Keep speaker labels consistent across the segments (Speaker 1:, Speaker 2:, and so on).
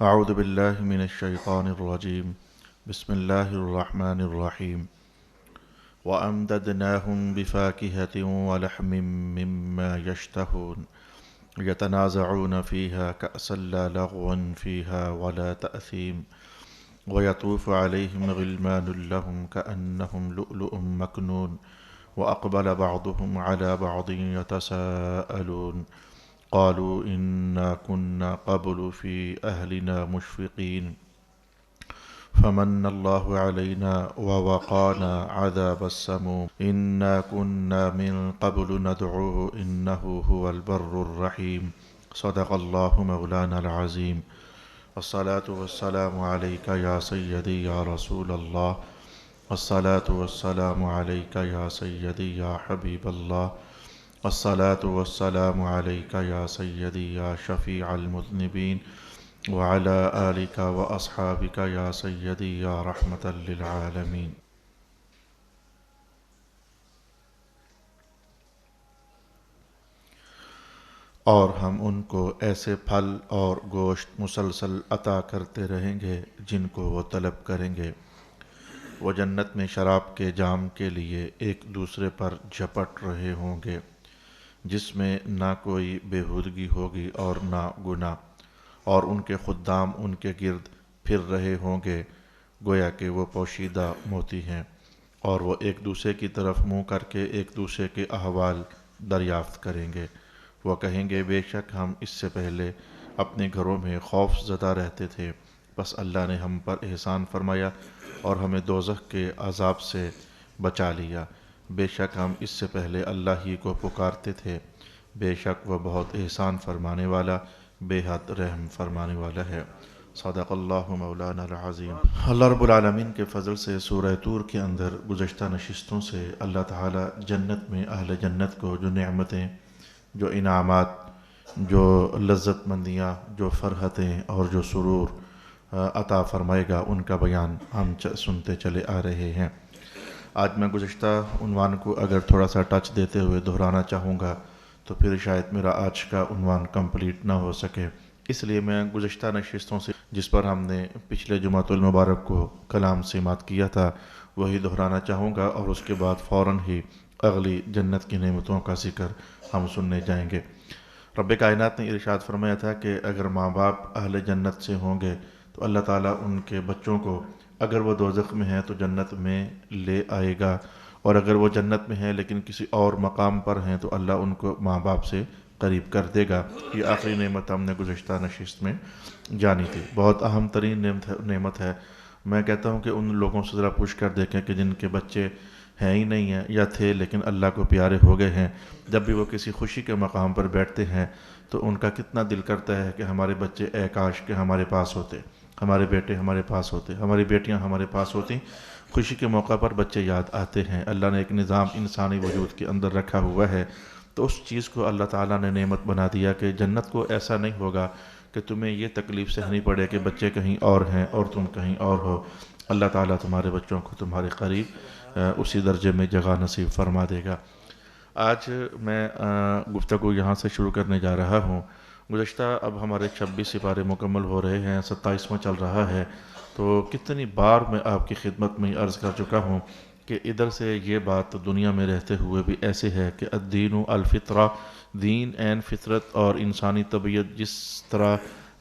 Speaker 1: أعوذ بالله من الشيطان الرجيم بسم الله الرحمن الرحيم وأمددناهم بفاكهة ولحم مما يشتهون يتنازعون فيها كأسا لا لغو فيها ولا تأثيم ويطوف عليهم غلمان لهم كأنهم لؤلؤ مكنون وأقبل بعضهم على بعض يتساءلون قالوا إنا كنا قبل في أهلنا مشفقين فمن الله علينا ووقانا عذاب السموم إنا كنا من قبل ندعوه إنه هو البر الرحيم صدق الله مولانا العظيم الصلاة والسلام عليك يا سيدي يا رسول الله الصلاة والسلام عليك يا سيدي يا حبيب الله الصلاة والسلام عليك يا سيدي يا شفيع المذنبين وعلى آلك وأصحابك يا سيدي يا رحمة للعالمين. اور ہم ان کو ایسے پھل اور گوشت مسلسل عطا کرتے رہیں گے جن کو وہ طلب کریں گے۔ وہ جنت میں شراب کے جام کے لیے ایک دوسرے پر جھپٹ رہے ہوں گے، جس میں نہ کوئی بیہودگی ہوگی اور نہ گناہ، اور ان کے خدام ان کے گرد پھر رہے ہوں گے گویا کہ وہ پوشیدہ موتی ہیں، اور وہ ایک دوسرے کی طرف منہ کر کے ایک دوسرے کے احوال دریافت کریں گے۔ وہ کہیں گے بے شک ہم اس سے پہلے اپنے گھروں میں خوف زدہ رہتے تھے، بس اللہ نے ہم پر احسان فرمایا اور ہمیں دوزخ کے عذاب سے بچا لیا۔ بے شک ہم اس سے پہلے اللہ ہی کو پکارتے تھے، بے شک وہ بہت احسان فرمانے والا بے حد رحم فرمانے والا ہے۔ صدق اللہ مولانا العظیم۔ اللہ رب العالمین کے فضل سے سورہ طور کے اندر گزشتہ نشستوں سے اللہ تعالی جنت میں اہل جنت کو جو نعمتیں، جو انعامات، جو لذت مندیاں، جو فرحتیں اور جو سرور عطا فرمائے گا ان کا بیان ہم سنتے چلے آ رہے ہیں۔ آج میں گزشتہ عنوان کو اگر تھوڑا سا ٹچ دیتے ہوئے دہرانا چاہوں گا تو پھر شاید میرا آج کا عنوان کمپلیٹ نہ ہو سکے، اس لیے میں گزشتہ نشستوں سے جس پر ہم نے پچھلے جمعۃ المبارک کو کلام سماعت کیا تھا وہی دہرانا چاہوں گا، اور اس کے بعد فوراً ہی اگلی جنت کی نعمتوں کا ذکر ہم سننے جائیں گے۔ رب کائنات نے ارشاد فرمایا تھا کہ اگر ماں باپ اہل جنت سے ہوں گے تو اللہ تعالیٰ ان کے بچوں کو اگر وہ دوزخ میں ہیں تو جنت میں لے آئے گا، اور اگر وہ جنت میں ہیں لیکن کسی اور مقام پر ہیں تو اللہ ان کو ماں باپ سے قریب کر دے گا۔ یہ آخری نعمت ہم نے گزشتہ نشست میں جانی تھی، بہت اہم ترین نعمت ہے۔ میں کہتا ہوں کہ ان لوگوں سے ذرا پوچھ کر دیکھیں کہ جن کے بچے ہیں ہی نہیں ہیں یا تھے لیکن اللہ کو پیارے ہو گئے ہیں، جب بھی وہ کسی خوشی کے مقام پر بیٹھتے ہیں تو ان کا کتنا دل کرتا ہے کہ ہمارے بچے اے کاش کہ ہمارے پاس ہوتے، ہمارے بیٹے ہمارے پاس ہوتے، ہماری بیٹیاں ہمارے پاس ہوتی۔ خوشی کے موقع پر بچے یاد آتے ہیں۔ اللہ نے ایک نظام انسانی وجود کے اندر رکھا ہوا ہے، تو اس چیز کو اللہ تعالیٰ نے نعمت بنا دیا کہ جنت کو ایسا نہیں ہوگا کہ تمہیں یہ تکلیف سہنی پڑے کہ بچے کہیں اور ہیں اور تم کہیں اور ہو۔ اللہ تعالیٰ تمہارے بچوں کو تمہارے قریب اسی درجے میں جگہ نصیب فرما دے گا۔ آج میں گفتگو یہاں سے شروع کرنے جا رہا ہوں۔ گزشتہ اب ہمارے 26 سپارے مکمل ہو رہے ہیں، 27واں چل رہا ہے، تو کتنی بار میں آپ کی خدمت میں عرض کر چکا ہوں کہ ادھر سے یہ بات دنیا میں رہتے ہوئے بھی ایسے ہے کہ الدین الفطرہ، دین عین فطرت اور انسانی طبیعت جس طرح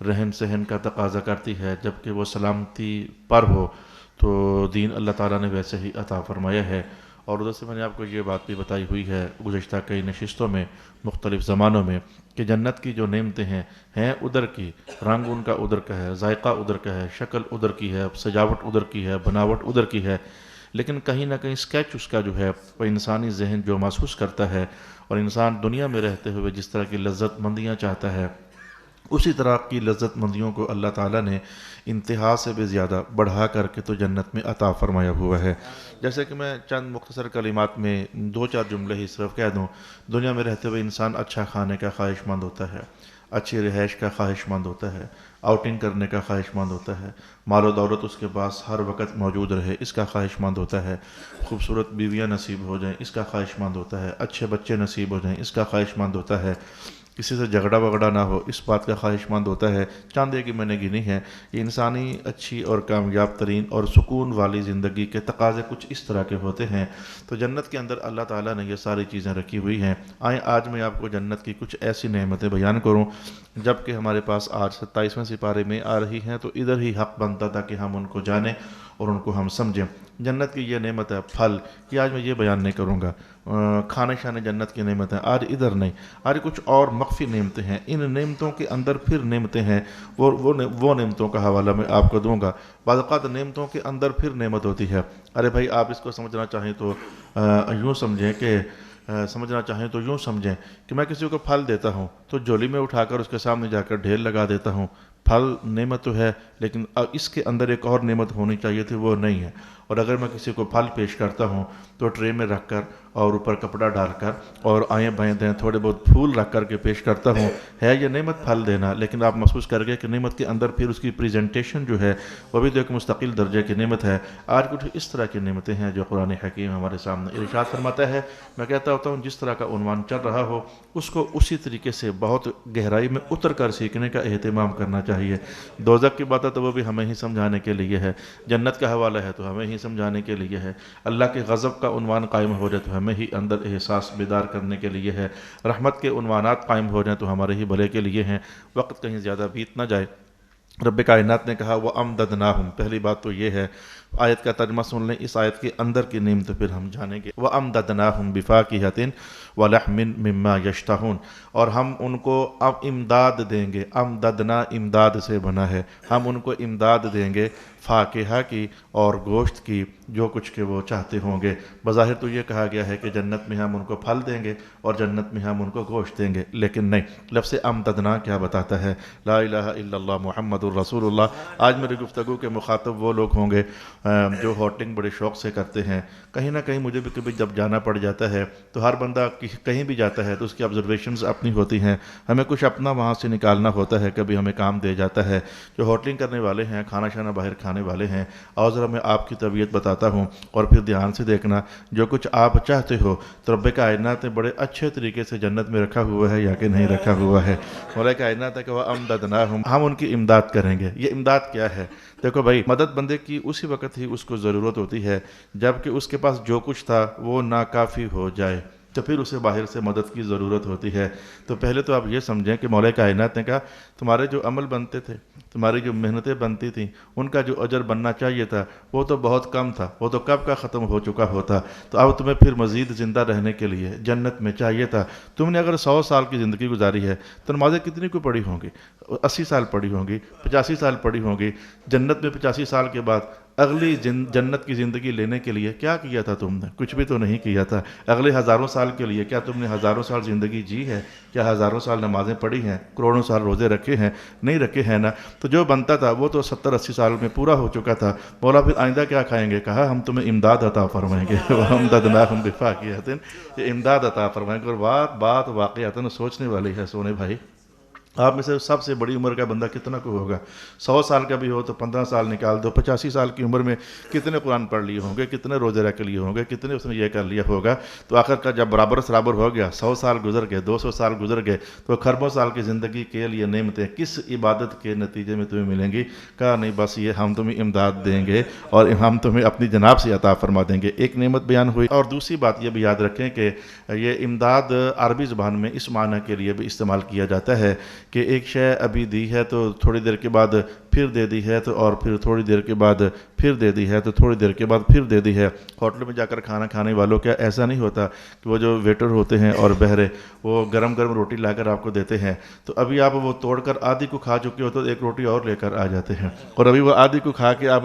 Speaker 1: رہن سہن کا تقاضا کرتی ہے، جبکہ وہ سلامتی پر ہو تو دین اللہ تعالیٰ نے ویسے ہی عطا فرمایا ہے۔ اور ادھر سے میں نے آپ کو یہ بات بھی بتائی ہوئی ہے گزشتہ کئی نشستوں میں مختلف زمانوں میں کہ جنت کی جو نعمتیں ہیں ادھر کی، رنگ ان کا ادھر کا ہے، ذائقہ ادھر کا ہے، شکل ادھر کی ہے، سجاوٹ ادھر کی ہے، بناوٹ ادھر کی ہے، لیکن کہیں نہ کہیں سکیچ اس کا جو ہے وہ انسانی ذہن جو محسوس کرتا ہے اور انسان دنیا میں رہتے ہوئے جس طرح کی لذت مندیاں چاہتا ہے اسی طرح کی لذت مندیوں کو اللہ تعالیٰ نے انتہا سے بھی زیادہ بڑھا کر کے تو جنت میں عطا فرمایا ہوا ہے۔ جیسے کہ میں چند مختصر کلمات میں 2-4 جملے ہی صرف کہہ دوں۔ دنیا میں رہتے ہوئے انسان اچھا کھانے کا خواہش مند ہوتا ہے، اچھی رہائش کا خواہش مند ہوتا ہے، آؤٹنگ کرنے کا خواہش مند ہوتا ہے، مال و دولت اس کے پاس ہر وقت موجود رہے اس کا خواہش مند ہوتا ہے، خوبصورت بیویاں نصیب ہو جائیں اس کا خواہش مند ہوتا ہے، اچھے بچے نصیب ہو جائیں اس کا خواہش مند ہوتا ہے، کسی سے جھگڑا وگڑا نہ ہو، اس بات کا خواہش مند ہوتا ہے۔ چاند کہ میں نے گنی ہے، یہ انسانی اچھی اور کامیاب ترین اور سکون والی زندگی کے تقاضے کچھ اس طرح کے ہوتے ہیں۔ تو جنت کے اندر اللہ تعالیٰ نے یہ ساری چیزیں رکھی ہوئی ہیں۔ آئیں آج میں آپ کو جنت کی کچھ ایسی نعمتیں بیان کروں، جب کہ ہمارے پاس آج 27ویں سپارے میں آ رہی ہیں، تو ادھر ہی حق بنتا تھا کہ ہم ان کو جانیں اور ان کو ہم سمجھیں۔ جنت کی یہ نعمت ہے پھل، کہ آج میں یہ بیان نہیں کروں گا۔ کھانے شانے جنت کی نعمت ہے، آج ادھر نہیں، آج کچھ اور مخفی نعمتیں ہیں۔ ان نعمتوں کے اندر پھر نعمتیں ہیں، وہ نعمتوں کا حوالہ میں آپ کو دوں گا۔ بعض اوقات نعمتوں کے اندر پھر نعمت ہوتی ہے۔ ارے بھائی، آپ اس کو سمجھنا چاہیں تو یوں سمجھیں کہ یوں سمجھیں کہ میں کسی کو پھل دیتا ہوں تو جولی میں اٹھا کر اس کے سامنے جا کر ڈھیر لگا دیتا ہوں۔ پھل نعمت تو ہے، لیکن اس کے اندر ایک اور نعمت ہونی چاہیے تھی، وہ نہیں ہے۔ اور اگر میں کسی کو پھل پیش کرتا ہوں تو ٹرے میں رکھ کر اور اوپر کپڑا ڈال کر اور آئیں بائیں دیں تھوڑے بہت پھول رکھ کر کے پیش کرتا ہوں، ہے یہ نعمت پھل دینا، لیکن آپ محسوس کر گئے کہ نعمت کے اندر پھر اس کی پریزنٹیشن جو ہے وہ بھی تو ایک مستقل درجے کی نعمت ہے۔ آج کچھ اس طرح کی نعمتیں ہیں جو قرآن حکیم ہمارے سامنے ارشاد فرماتا ہے۔ میں کہتا ہوتا ہوں جس طرح کا عنوان چل رہا ہو اس کو اسی طریقے سے بہت گہرائی میں اتر کر سیکھنے کا اہتمام کرنا چاہیے۔ دوزخ کی بات ہے تو وہ بھی ہمیں ہی سمجھانے کے لیے ہے، جنت کا حوالہ ہے تو ہمیں ہی سمجھانے کے لیے ہے، اللہ کے غضب کا عنوان قائم ہو جائے تو ہمیں ہی اندر احساس بیدار کرنے کے لیے ہے، رحمت کے عنوانات قائم ہو جائیں تو ہمارے ہی بھلے کے لیے ہیں۔ وقت کہیں زیادہ بیت نہ جائے، رب کائنات نے کہا وَأَمْدَدْنَاهُمْ، پہلی بات تو یہ ہے۔ آیت کا ترجمہ سن لیں، اس آیت کے اندر کی نعمت پھر ہم جانیں گے۔ وَأَمْدَدْنَاهُمْ بِفَاكِهَةٍ وَلَحْمٍ مِّمَّا يَشْتَهُونَ، اور ہم ان کو اب امداد دیں گے۔ امددنا امداد سے بنا ہے، ہم ان کو امداد دیں گے فاکہہ کی اور گوشت کی، جو کچھ کہ وہ چاہتے ہوں گے۔ بظاہر تو یہ کہا گیا ہے کہ جنت میں ہم ان کو پھل دیں گے اور جنت میں ہم ان کو گوشت دیں گے، لیکن نہیں، لفظ امددنا کیا بتاتا ہے؟ لا الہ الا اللہ محمد الرسول اللہ۔ آج میری گفتگو کے مخاطب وہ لوگ ہوں گے جو ہوٹلنگ بڑے شوق سے کرتے ہیں۔ کہیں نہ کہیں مجھے بھی کبھی جب جانا پڑ جاتا ہے تو ہر بندہ کہیں بھی جاتا ہے تو اس کی آبزرویشنز اپنی ہوتی ہیں، ہمیں کچھ اپنا وہاں سے نکالنا ہوتا ہے، کبھی ہمیں کام دے جاتا ہے۔ جو ہوٹلنگ کرنے والے ہیں، کھانا شانا باہر کھانے والے ہیں، اور ذرا میں آپ کی طبیعت بتاتا ہوں اور پھر دھیان سے دیکھنا، جو کچھ آپ چاہتے ہو تو رب کائنات نے بڑے اچھے طریقے سے جنت میں رکھا ہوا ہے یا کہ نہیں رکھا ہوا ہے۔ مولا کائنات ہے کہ وَأَمْدَدْنَاهُمْ، ہم ان کی امداد کریں گے۔ یہ امداد کیا ہے؟ دیکھو بھائی، مدد بندے کی اسی وقت ہی اس کو ضرورت ہوتی ہے جب کہ اس کے پاس جو کچھ تھا وہ ناکافی ہو جائے، تو پھر اسے باہر سے مدد کی ضرورت ہوتی ہے۔ تو پہلے تو آپ یہ سمجھیں کہ مولا کائنات نے کہا تمہارے جو عمل بنتے تھے، تمہاری جو محنتیں بنتی تھیں، ان کا جو اجر بننا چاہیے تھا وہ تو بہت کم تھا، وہ تو کب کا ختم ہو چکا ہوتا، تو اب تمہیں پھر مزید زندہ رہنے کے لیے جنت میں چاہیے تھا۔ تم نے اگر 100 سال کی زندگی گزاری ہے تو نمازیں کتنی کو پڑھی ہوں گی؟ 80 سال پڑھی ہوں گی، 85 سال پڑھی ہوں گی۔ جنت میں 85 سال کے بعد اگلی جنت کی زندگی لینے کے لیے کیا کیا تھا تم نے؟ کچھ بھی تو نہیں کیا تھا۔ اگلے ہزاروں سال کے لیے کیا تم نے ہزاروں سال زندگی جی ہے؟ کیا ہزاروں سال نمازیں پڑھی ہیں؟ کروڑوں سال روزے رکھے ہیں؟ نہیں رکھے ہیں نا۔ تو جو بنتا تھا وہ تو 70-80 سال میں پورا ہو چکا تھا۔ مولا پھر آئندہ کیا کھائیں گے؟ کہا ہم تمہیں امداد عطا فرمائیں گے۔ وَأَمْدَدْنَاهُمْ بِفَاكِهَةٍ، یہ امداد عطا فرمائیں گے۔ اور بات واقعتاً سوچنے والی ہے سونے بھائی۔ آپ میں سے سب سے بڑی عمر کا بندہ کتنا کو ہوگا؟ 100 سال کا بھی ہو تو 15 سال نکال دو، 85 سال کی عمر میں کتنے قرآن پڑھ لیے ہوں گے، کتنے روزے رکھ لیے ہوں گے، کتنے اس نے یہ کر لیا ہوگا۔ تو آخر کا جب برابر سرابر ہو گیا، 100 سال گزر گئے، 200 سال گزر گئے، تو خربوں سال کی زندگی کے لیے نعمتیں کس عبادت کے نتیجے میں تمہیں ملیں گی؟ کہا نہیں، بس یہ ہم تمہیں امداد دیں گے اور ہم تمہیں اپنی جناب سے عطا فرما دیں گے۔ ایک نعمت بیان ہوئی، اور دوسری بات یہ بھی یاد رکھیں کہ یہ امداد عربی زبان میں اس معنی کے لیے بھی استعمال کیا جاتا ہے کہ ایک شے ابھی دی ہے تو تھوڑی دیر کے بعد پھر دے دی ہے، تو اور پھر تھوڑی دیر کے بعد پھر دے دی ہے، تو تھوڑی دیر کے بعد پھر دے دی ہے۔ ہوٹل میں جا کر کھانا کھانے والوں کیا ایسا نہیں ہوتا کہ وہ جو ویٹر ہوتے ہیں اور بہرے وہ گرم گرم روٹی لا کر آپ کو دیتے ہیں، تو ابھی آپ وہ توڑ کر آدھی کو کھا چکے ہو تو ایک روٹی اور لے کر آ جاتے ہیں، اور ابھی وہ آدھی کو کھا کے آپ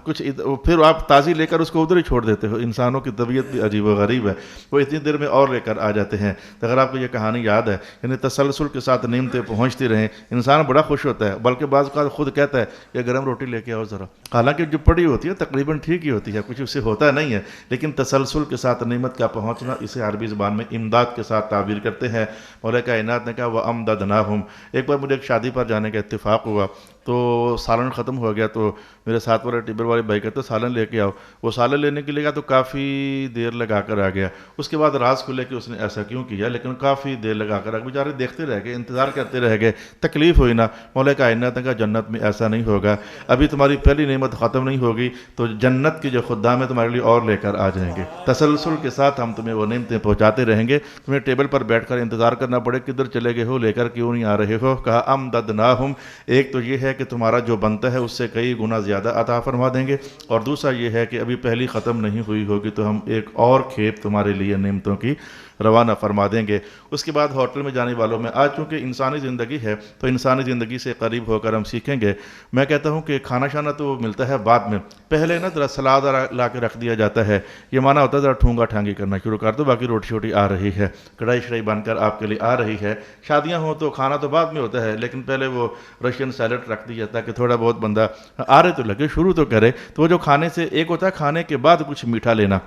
Speaker 1: کچھ پھر آپ تازی لے کر اس کو ادھر ہی چھوڑ دیتے ہو۔ انسانوں کی طبیعت بھی عجیب و غریب ہے، وہ اتنی دیر میں اور لے کر آ جاتے ہیں۔ تو اگر آپ کو یہ کہانی یاد ہے، یعنی تسلسل کے ساتھ نعمتیں پہنچتی رہیں، انسان بڑا خوش ہوتا ہے، بلکہ بعض اوقات خود کہتا ہے یہ گرم روٹی لے کے آؤ ذرا، حالانکہ جو پڑی ہوتی ہے تقریباً ٹھیک ہی ہوتی ہے، کچھ اس سے ہوتا نہیں ہے، لیکن تسلسل کے ساتھ نعمت کا پہنچنا، اسے عربی زبان میں امداد کے ساتھ تعبیر کرتے ہیں۔ مولا کائنات نے کہا وَأَمْدَدْنَاهُمْ۔ ایک بار مجھے ایک شادی پر جانے کا اتفاق ہوا، تو سالن ختم ہو گیا تو میرے ساتھ والے ٹیبل والے بھائی کہتے سالن لے کے آؤ. وہ سالن لینے کے لیے گیا تو کافی دیر لگا کر آ گیا. اس کے بعد راز کھلے کہ اس نے ایسا کیوں کیا, لیکن کافی دیر لگا کر بیچارے دیکھتے رہ گئے, انتظار کرتے رہ گئے, تکلیف ہوئی نا. مولا کائنات نے کہا جنت میں ایسا نہیں ہوگا, ابھی تمہاری پہلی نعمت ختم نہیں ہوگی تو جنت کے جو خدام ہیں تمہارے لیے اور لے کر آ جائیں گے. تسلسل کے ساتھ ہم تمہیں وہ نعمتیں پہنچاتے رہیں گے, تمہیں ٹیبل پر بیٹھ کر انتظار کرنا پڑے کدھر چلے گئے ہو, لے کر کیوں نہیں آ رہے ہو. کہا امددناہم, ایک تو یہ ہے کہ تمہارا جو بنتا ہے اس سے کئی گنا زیادہ عطا فرما دیں گے, اور دوسرا یہ ہے کہ ابھی پہلی ختم نہیں ہوئی ہوگی تو ہم ایک اور کھیپ تمہارے لیے نعمتوں کی روانہ فرما دیں گے. اس کے بعد ہوٹل میں جانے والوں میں آج چونکہ انسانی زندگی ہے تو انسانی زندگی سے قریب ہو کر ہم سیکھیں گے. میں کہتا ہوں کہ کھانا شانا تو ملتا ہے بعد میں, پہلے نا ذرا سلاد لا کے رکھ دیا جاتا ہے, یہ مانا ہوتا ہے ذرا ٹھونگا ٹھانگی کرنا شروع کر دو, باقی روٹی شوٹی آ رہی ہے, کڑھائی شڑائی بن کر آپ کے لیے آ رہی ہے. شادیاں ہوں تو کھانا تو بعد میں ہوتا ہے, لیکن پہلے وہ رشین سیلڈ رکھ دیا جاتا ہے کہ تھوڑا بہت بندہ آ رہے تو لگے شروع تو کرے. تو وہ جو کھانے سے ایک ہوتا ہے کھانے کے بعد کچھ میٹھا لینا,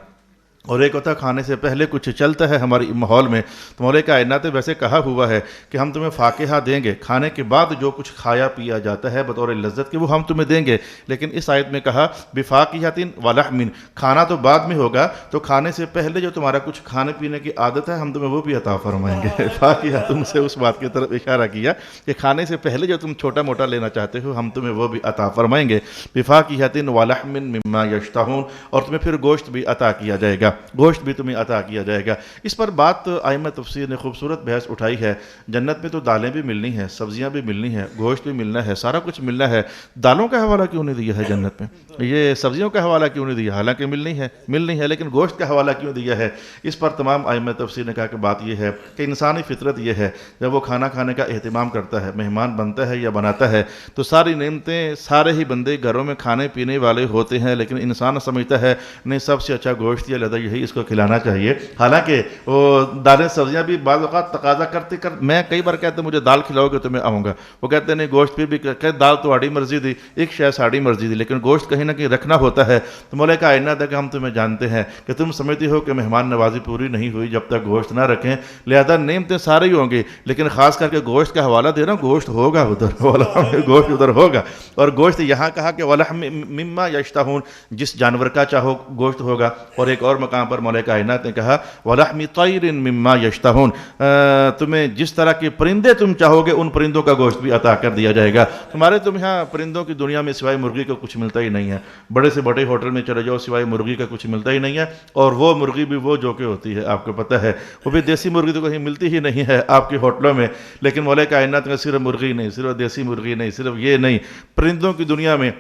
Speaker 1: اور ایک ہوتا ہے کھانے سے پہلے کچھ چلتا ہے ہماری ماحول میں. تو مولا کائنات نے ویسے کہا ہوا ہے کہ ہم تمہیں فاکہہ دیں گے, کھانے کے بعد جو کچھ کھایا پیا جاتا ہے بطور لذت کے وہ ہم تمہیں دیں گے. لیکن اس آیت میں کہا بفاکہۃ ولحم, کھانا تو بعد میں ہوگا, تو کھانے سے پہلے جو تمہارا کچھ کھانے پینے کی عادت ہے ہم تمہیں وہ بھی عطا فرمائیں گے. فاکہہ, تم سے اس بات کی طرف اشارہ کیا کہ کھانے سے پہلے جو تم چھوٹا موٹا لینا چاہتے ہو ہم تمہیں وہ بھی عطا فرمائیں گے. بفاکہۃ ولحم مما یشتہون, اور تمہیں پھر گوشت بھی عطا کیا جائے گا, گوشت بھی تمہیں عطا کیا جائے گا. اس پر بات ائمہ تفسیر نے خوبصورت بحث اٹھائی ہے. جنت میں تو دالیں بھی ملنی ہیں, سبزیاں بھی ملنی ہیں, گوشت بھی ملنا ہے, سارا کچھ ملنا ہے, دالوں کا حوالہ کیوں نہیں دیا ہے جنت میں, یہ سبزیوں کا حوالہ کیوں نہیں دیا, حالانکہ ملنی ہے لیکن گوشت کا حوالہ کیوں دیا ہے. اس پر تمام ائمہ تفسیر نے کہا کہ بات یہ ہے کہ انسانی فطرت یہ ہے جب وہ کھانا کھانے کا اہتمام کرتا ہے, مہمان بنتا ہے یا بناتا ہے, تو ساری نعمتیں سارے ہی بندے گھروں میں کھانے پینے والے ہوتے ہیں, لیکن انسان سمجھتا ہے نہیں سب سے اچھا گوشت یا لذا یہی اس کو کھلانا چاہیے. حالانکہ وہ دالیں سبزیاں بھی بعض اوقات تقاضا کرتے میں کئی بار کہتا ہوں مجھے دال کھلاؤ گے تو میں آؤں گا, وہ کہتے ہیں نہیں گوشت پھر بھی کہ دال تو آڑی مرضی دی, ایک شے ساڑی مرضی دی, لیکن گوشت کہیں نہ کہیں رکھنا ہوتا ہے. تو مولا کائنات ہے کہ ہم تمہیں جانتے ہیں کہ تم سمجھتے ہو کہ مہمان نوازی پوری نہیں ہوئی جب تک گوشت نہ رکھیں, لہذا نعمتیں سارے ہی ہوں گی, لیکن خاص کر کے گوشت کا حوالہ دے رہا ہوں, گوشت ہوگا ادھر, گوشت ادھر ہوگا. اور گوشت یہاں کہا کہ ولحم مما یشتہون, جس جانور کا چاہو گوشت ہوگا. اور ایک اور مقام پر مولا کائنات نے کہا وَلَحْمِ طَيْرٍ مِّمَّا يَشْتَهُونَ, تمہیں جس طرح کے پرندے تم چاہو گے ان پرندوں کا گوشت بھی عطا کر دیا جائے گا. تم یہاں پرندوں کی دنیا میں سوائے مرغی کا کچھ ملتا ہی نہیں ہے, بڑے سے بڑے ہوٹل میں چلے جاؤ سوائے مرغی کا کچھ ملتا ہی نہیں ہے, اور وہ مرغی بھی وہ جو کہ ہوتی ہے آپ کو پتہ ہے, وہ بھی دیسی مرغی تو کہیں ملتی ہی نہیں ہے آپ کے ہوٹلوں میں. لیکن مولا کائنات میں صرف مرغی نہیں, صرف دیسی مرغی نہیں, صرف یہ نہیں, پرندوں کی دنیا میں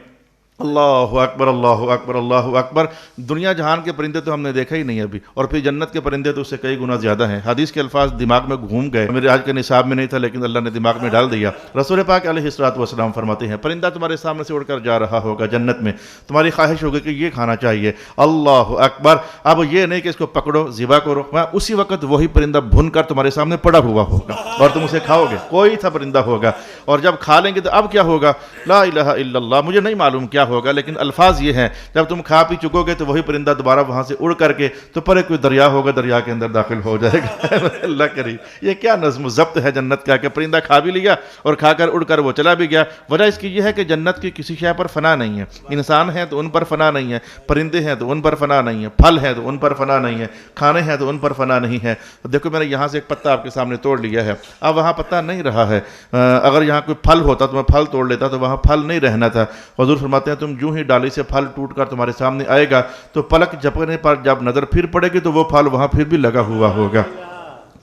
Speaker 1: اللہ اکبر اللہ اکبر اللہ اکبر, دنیا جہان کے پرندے تو ہم نے دیکھا ہی نہیں ابھی, اور پھر جنت کے پرندے تو اس سے کئی گنا زیادہ ہیں. حدیث کے الفاظ دماغ میں گھوم گئے, میرے آج کے نصاب میں نہیں تھا لیکن اللہ نے دماغ میں ڈال دیا. رسول پاک علیہ الصلوۃ والسلام فرماتے ہیں پرندہ تمہارے سامنے سے اڑ کر جا رہا ہوگا جنت میں, تمہاری خواہش ہوگی کہ یہ کھانا چاہیے, اللہ اکبر, اب یہ نہیں کہ اس کو پکڑو ذبح کرو, اسی وقت وہی پرندہ بھن کر تمہارے سامنے پڑا ہوا ہوگا اور تم اسے کھاؤ گے, کوئی تھا پرندہ ہوگا, اور جب کھا لیں گے تو اب کیا ہوگا, لا الہ الا اللہ, مجھے نہیں معلوم کیا ہوگا, لیکن الفاظ یہ ہے جب تم کھا پی چکو گے تو وہی پرندہ دوبارہ وہاں سے اڑ کر کے تو پرے کوئی دریا ہوگا, دریا کے اندر داخل ہو جائے گا. اللہ کریم, یہ کیا نظم و ضبط ہے جنت کا کہ پرندہ کھا بھی لیا اور کھا کر اڑ کر وہ چلا بھی گیا. وجہ اس کی یہ ہے کہ جنت کی کسی شے پر فنا نہیں ہے, انسان ہیں تو ان پر فنا نہیں ہے, پرندے ہیں تو ان پر فنا نہیں ہے, پھل ہیں تو ان پر فنا نہیں ہے, کھانے ہیں تو ان پر فنا نہیں ہے. دیکھو میں نے یہاں سے ایک پتا آپ کے سامنے توڑ لیا ہے, اب وہاں پتا نہیں رہا ہے, اگر یہاں کوئی پھل ہوتا تو میں پھل توڑ لیتا تو وہاں پھل نہیں رہنا تھا. حضور فرماتے ہیں تم جو ہی ڈالی سے پھل ٹوٹ کر تمہارے سامنے آئے گا تو پلک جھپکنے پر جب نظر پھر پڑے گی تو وہ پھل وہاں پھر بھی لگا ہوا ہوگا,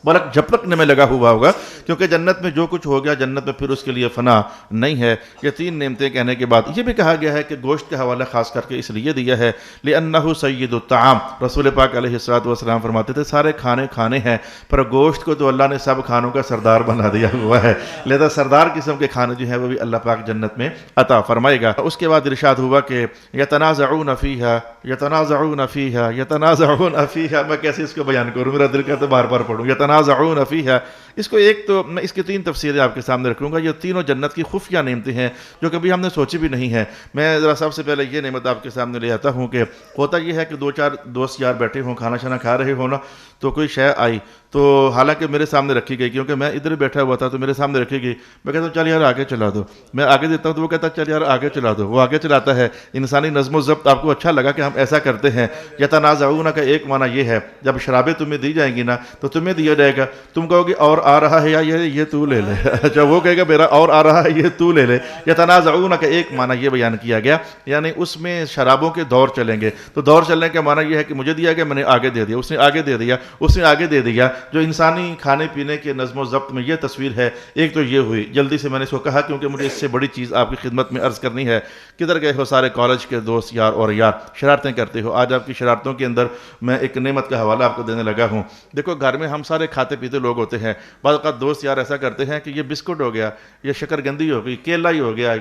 Speaker 1: پلک جھپکنے میں لگا ہوا ہوگا, کیونکہ جنت میں جو کچھ ہو گیا جنت میں پھر اس کے لیے فنا نہیں ہے. یہ تین نعمتیں کہنے کے بعد یہ بھی کہا گیا ہے کہ گوشت کا حوالہ خاص کر کے اس لیے دیا ہے لِأَنَّهُ سَيِّدُ الطَّعَامِ, رسول پاک علیہ الصلوۃ والسلام فرماتے تھے سارے کھانے ہیں پر گوشت کو تو اللہ نے سب کھانوں کا سردار بنا دیا ہوا ہے, لہذا سردار قسم کے کھانے جو ہیں وہ بھی اللہ پاک جنت میں عطا فرمائے گا. اس کے بعد ارشاد ہوا کہ يَتَنَازَعُونَ فِيهَا يَتَنَازَعُونَ فِيهَا يَتَنَازَعُونَ فِيهَا, میں کیسے اس کو بیان کروں, میرا دل کہتا ہے بار بار پڑھوں, يَتَنَازَعُونَ فِيهَا. اس کو ایک تو میں اس کی تین تفسیریں آپ کے سامنے رکھوں گا. یہ تینوں جنت کی خفیہ نعمتیں ہیں جو کبھی ہم نے سوچی بھی نہیں ہیں. میں ذرا سب سے پہلے یہ نعمت آپ کے سامنے لے آتا ہوں کہ ہوتا یہ ہے کہ دو چار دوست یار بیٹھے ہوں, کھانا شانا کھا رہے ہوں نا, تو کوئی شے آئی تو حالانکہ میرے سامنے رکھی گئی، کیونکہ میں ادھر بیٹھا ہوا تھا تو میرے سامنے رکھی گئی، میں کہتا ہوں چل یار آگے چلا دو، میں آگے دیتا ہوں تو وہ کہتا ہے چل یار آگے چلا دو، وہ آگے چلاتا ہے۔ انسانی نظم و ضبط آپ کو اچھا لگا کہ ہم ایسا کرتے ہیں۔ یتنازعون کا ایک معنی یہ ہے جب شرابیں تمہیں دی جائیں گی نا تو تمہیں دیا جائے گا، تم کہو گے اور آ رہا ہے یا یہ تو لے لے، اچھا وہ کہے گا میرا اور آ رہا ہے یہ تو لے لے۔ یتنازعون کا ایک معنی یہ بیان کیا گیا، یعنی اس میں شرابوں کے دور چلیں گے، تو دور چلنے کا معنی یہ ہے کہ مجھے دیا گیا، میں نے آگے دے دیا، اس نے آگے دے دیا، اس نے آگے دے دیا۔ جو انسانی کھانے پینے کے نظم و ضبط میں یہ تصویر ہے، ایک تو یہ ہوئی، جلدی سے میں نے اس کو کہا کیونکہ مجھے اس سے بڑی چیز آپ کی خدمت میں عرض کرنی ہے۔ کدھر گئے ہو سارے کالج کے دوست یار اور یار، شرارتیں کرتے ہو؟ آج آپ کی شرارتوں کے اندر میں ایک نعمت کا حوالہ آپ کو دینے لگا ہوں۔ دیکھو گھر میں ہم سارے کھاتے پیتے لوگ ہوتے ہیں، بعض اوقات دوست یار ایسا کرتے ہیں کہ یہ بسکٹ ہو گیا، یہ شکر گندی ہو گئی، کیلا ہی ہو گیا،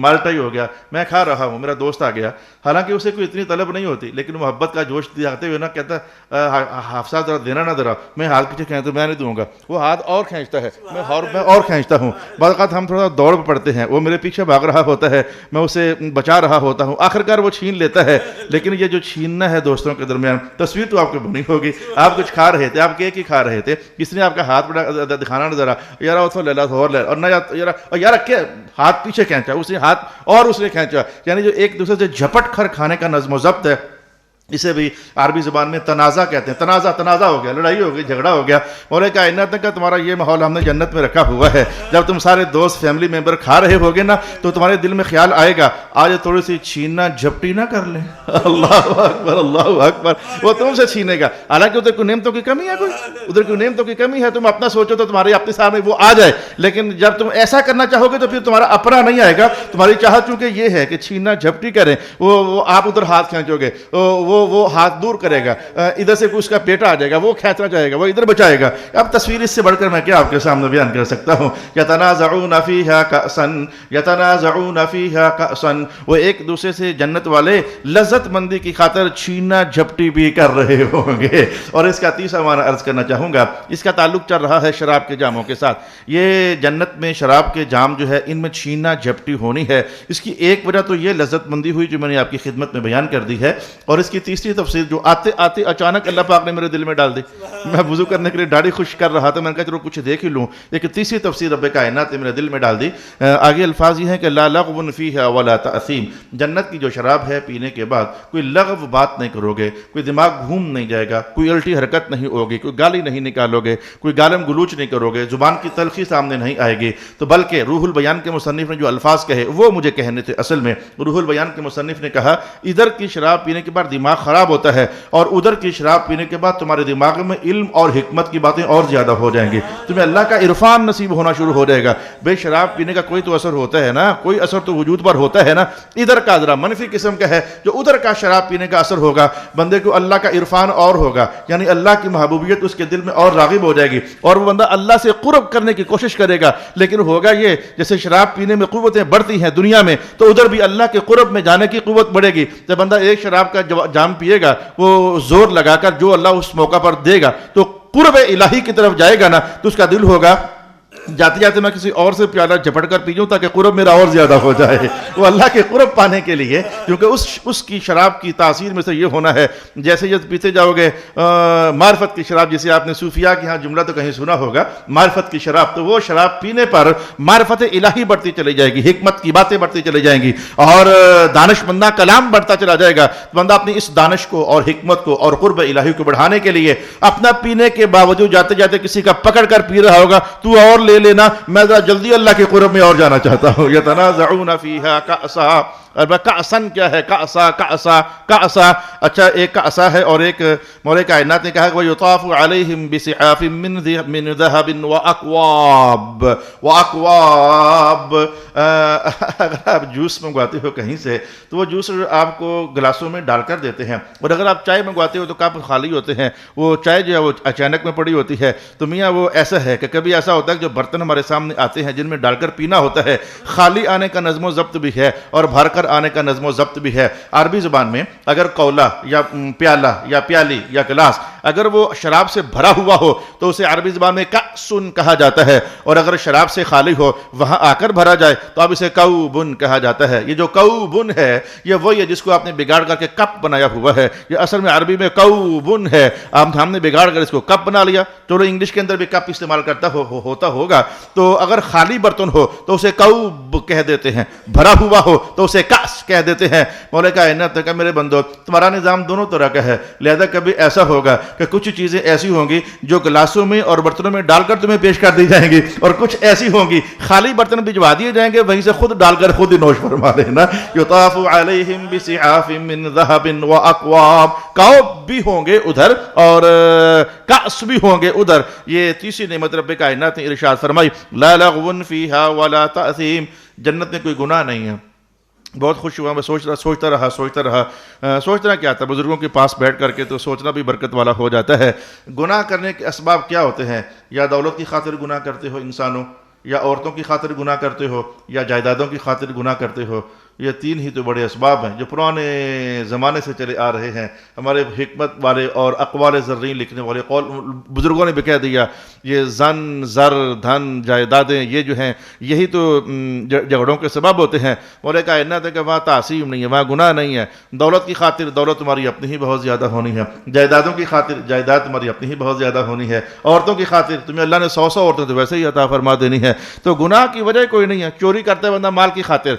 Speaker 1: مالٹا ہی ہو گیا، میں کھا رہا ہوں، میرا دوست آ گیا، حالانکہ اسے کوئی اتنی طلب نہیں ہوتی، لیکن محبت کا جوش دکھاتے ہوئے نا کہتا حافظہ ذرا دینا نہ ذرا، میں ہاتھ پیچھے کھینچتا میں نہیں دوں گا، وہ ہاتھ اور کھینچتا ہے، میں اور کھینچتا ہوں۔ بعض اوقات ہم تھوڑا دوڑ پڑتے ہیں، وہ میرے پیچھے بھاگ رہا ہوتا ہے، میں اسے بچا رہا ہوتا ہوں، آخرکار وہ چھین لیتا ہے۔ لیکن یہ جو چھیننا ہے دوستوں کے درمیان، تصویر تو آپ کو بنی ہوگی، آپ کچھ کھا رہے تھے، آپ کیک ہی کھا رہے تھے، کس نے آپ کا ہاتھ دکھانا نہ ذرا، یار وہ تو لے لا اور لے، اور نہ یار کیا ہاتھ پیچھے کھینچا، اس نے ہاتھ اور اس نے کھینچا، یعنی جو ایک دوسرے سے جھپٹ کر کھانے کا نظم و ضبط ہے، اسے بھی عربی زبان میں تنازع کہتے ہیں۔ تنازع ہو گیا، لڑائی ہو گئی، جھگڑا ہو گیا۔ مولا کائنات کا تمہارا یہ ماحول ہم نے جنت میں رکھا ہوا ہے، جب تم سارے دوست فیملی ممبر کھا رہے ہوگے نا تو تمہارے دل میں خیال آئے گا آج تھوڑی سی چھیننا جھپٹی نہ کر لیں۔ اللہ اکبر، اللہ اکبر، وہ تم سے چھینے گا، حالانکہ ادھر کوئی نعمتوں کی کمی ہے، کوئی ادھر کوئی نعمتوں کی کمی ہے، تم اپنا سوچو تو تمہارے اپنے سامنے وہ آ جائے، لیکن جب تم ایسا کرنا چاہو گے تو پھر تمہارا اپنا نہیں آئے گا۔ تمہاری چاہت چونکہ یہ ہے کہ چھیننا جھپٹی کریں، وہ آپ ادھر ہاتھ کھینچو گے، وہ ہاتھ دور کرے گا، ادھر سے اس کا بیٹا آ جائے گا، وہ کھینچنا چاہے گا، وہ ادھر بچائے گا۔ اب تصویر اس سے بڑھ کر میں کیا آپ کے سامنے بیان کر سکتا ہوں؟ یتنازعون فیہا کأسا، یتنازعون فیہا کأسا، وہ ایک دوسرے سے جنت والے لذت مندی کی خاطر چھیننا جھپٹی بھی کر رہے ہوں گے۔ اور اس کا تیسرا معنی عرض کرنا چاہوں گا، اس کا تعلق چل رہا ہے شراب کے جاموں کے ساتھ۔ یہ جنت میں شراب کے جام جو ہے ان میں چھیننا جھپٹی ہونی ہے، اس کی ایک وجہ تو یہ لذت مندی ہوئی جو میں نے آپ کی خدمت میں بیان کر دی ہے، اور اس کی تیسری تفسیر جو آتے آتے اچانک اللہ پاک نے میرے دل میں ڈال دی، میں وضو کرنے کے لیے داڑھی خشک کر رہا تھا، میں نے کہا چلو کچھ دیکھ ہی لوں، لیکن تیسری تفسیر رب کائنات نے میرے دل میں ڈال دی۔ آگے الفاظ یہ ہیں کہ لا لغو فیہا ولا تأثیم، جنت کی جو شراب ہے پینے کے بعد کوئی لغو بات نہیں کرو گے، کوئی دماغ گھوم نہیں جائے گا، کوئی الٹی حرکت نہیں ہوگی، کوئی گالی نہیں نکالو گے، کوئی گالم گلوچ نہیں کرو گے، زبان کی تلخی سامنے نہیں آئے گی، تو بلکہ روح البیان کے مصنف نے جو الفاظ کہے وہ مجھے کہنے تھے۔ اصل میں روح البیان کے مصنف نے کہا ادھر کی شراب پینے کے بعد دماغ خراب ہوتا ہے، اور ادھر کی شراب پینے کے بعد تمہارے دماغ میں علم اور حکمت کی باتیں اور زیادہ ہو جائیں گی، تمہیں اللہ کا عرفان نصیب ہونا شروع ہو جائے گا۔ بے شراب پینے کا کوئی تو اثر ہوتا ہے نا، کوئی اثر تو وجود پر ہوتا ہے نا، ادھر کا ذرا منفی قسم کا ہے، جو ادھر کا شراب پینے کا اثر ہوگا بندے کو اللہ کا عرفان اور ہوگا، یعنی اللہ کی محبوبیت اس کے دل میں اور راغب ہو جائے گی، اور وہ بندہ اللہ سے قرب کرنے کی کوشش کرے گا۔ لیکن ہوگا یہ جیسے شراب پینے میں قوتیں بڑھتی ہیں دنیا میں، تو ادھر بھی اللہ کے قرب میں جانے کی قوت بڑھے گی۔ جب بندہ ایک شراب کا جام پیے گا، وہ زور لگا کر جو اللہ اس موقع پر دے گا تو قرب الہی کی طرف جائے گا نا، تو اس کا دل ہوگا جاتے جاتے میں کسی اور سے پیالہ جھپٹ کر پیجوں تاکہ قرب میرا اور زیادہ ہو جائے، وہ اللہ کے قرب پانے کے لیے، کیونکہ اس کی شراب کی تاثیر میں سے یہ ہونا ہے، جیسے یہ پیتے جاؤ گے معرفت کی شراب، جسے آپ نے صوفیاء کے ہاں جملہ تو کہیں سنا ہوگا، معرفت کی شراب، تو وہ شراب پینے پر معرفت الہی بڑھتی چلی جائے گی، حکمت کی باتیں بڑھتی چلی جائیں گی، اور دانش مندہ کلام بڑھتا چلا جائے گا۔ بندہ اپنی اس دانش کو اور حکمت کو اور قرب الہی کو بڑھانے کے لیے اپنا پینے کے باوجود جاتے جاتے کسی کا پکڑ کر پی رہا ہوگا، تو اور لے لینا، میں ذرا جلدی اللہ کے قرب میں اور جانا چاہتا ہوں۔ یتنازعون فیہا کأسا، کأسن کیا ہے؟ کأسا کأسا کأسا، اچھا ایک کأسا ہے اور ایک مولا کائنات نے کہا کہ وَيُطَافُ عَلَيْهِمْ بِسِحَافٍ مِّن ذَهَبٍ وَأَكْوَابٍ۔ اگر آپ جوس منگواتے ہو کہیں سے تو وہ جوس آپ کو گلاسوں میں ڈال کر دیتے ہیں، اور اگر آپ چائے منگواتے ہو تو کپ خالی ہوتے ہیں، وہ چائے جو ہے وہ اچانک میں پڑی ہوتی ہے، تو میاں وہ ایسا ہے کہ کبھی ایسا ہوتا ہے کہ جو برتن ہمارے سامنے آتے ہیں جن میں ڈال کر پینا ہوتا ہے، خالی آنے کا نظم و ضبط بھی ہے اور بھر کر آنے کا نظم و ضبط بھی ہے۔ عربی زبان میں اگر کولا یا پیالہ یا پیالی یا گلاس اگر وہ شراب سے بھرا ہوا ہو تو اسے عربی زبان میں کأسن کہا جاتا ہے، اور اگر شراب سے خالی ہو وہاں آ کر بھرا جائے تو اب اسے کوبن کہا جاتا ہے۔ یہ جو کوبن ہے یہ وہی ہے جس کو آپ نے بگاڑ کر کے کپ بنایا ہوا ہے، یہ اصل میں عربی میں کوبن ہے، ہم نے بگاڑ کر اس کو کپ بنا لیا۔ چلو انگلش کے اندر بھی کپ استعمال کرتا ہوتا ہوگا، تو اگر خالی برتن ہو تو اسے کوب کہہ دیتے ہیں، بھرا ہوا ہو تو اسے کاس کہہ دیتے ہیں۔ مولا کائنات نے کہا میرے بندو تمہارا نظام دونوں طرح کا ہے، لہذا کبھی ایسا ہوگا کہ کچھ چیزیں ایسی ہوں گی جو گلاسوں میں اور برتنوں میں ڈال کر تمہیں پیش کر دی جائیں گی، اور کچھ ایسی ہوں گی خالی برتن بھجوا دیے جائیں گے، وہیں سے خود ڈال کر خود ہی نوش فرما لینا۔ یطاف علیہم بصحاف من ذہب واکواب، کوب بھی ہوں گے ادھر اور کاس بھی ہوں گے ادھر۔ یہ تیسری نعمت رب کائنات نے ارشاد فرمائی، لا لغو فیہا ولا تأثیم، جنت میں کوئی گناہ نہیں ہے۔ بہت خوش ہوا، میں سوچتا رہا کیا تھا، بزرگوں کے پاس بیٹھ کر کے تو سوچنا بھی برکت والا ہو جاتا ہے۔ گناہ کرنے کے اسباب کیا ہوتے ہیں؟ یا دولت کی خاطر گناہ کرتے ہو انسانوں، یا عورتوں کی خاطر گناہ کرتے ہو، یا جائیدادوں کی خاطر گناہ کرتے ہو۔ یہ تین ہی تو بڑے اسباب ہیں جو پرانے زمانے سے چلے آ رہے ہیں۔ ہمارے حکمت والے اور اقوال زرین لکھنے والے بزرگوں نے بھی کہہ دیا یہ زن، زر، دھن، جائیدادیں یہ جو ہیں یہی تو جھگڑوں کے سبب ہوتے ہیں۔ مولا کائنات ہے کہ وہاں تعصیب نہیں ہے، وہاں گناہ نہیں ہے۔ دولت کی خاطر دولت تمہاری اپنی ہی بہت زیادہ ہونی ہے، جائیدادوں کی خاطر جائیداد تمہاری اپنی ہی بہت زیادہ ہونی ہے، عورتوں کی خاطر تمہیں اللہ نے 100 عورتیں تو ویسے ہی عطا فرما دینی ہے۔ تو گناہ کی وجہ کوئی نہیں ہے۔ چوری کرتا ہے بندہ مال کی خاطر،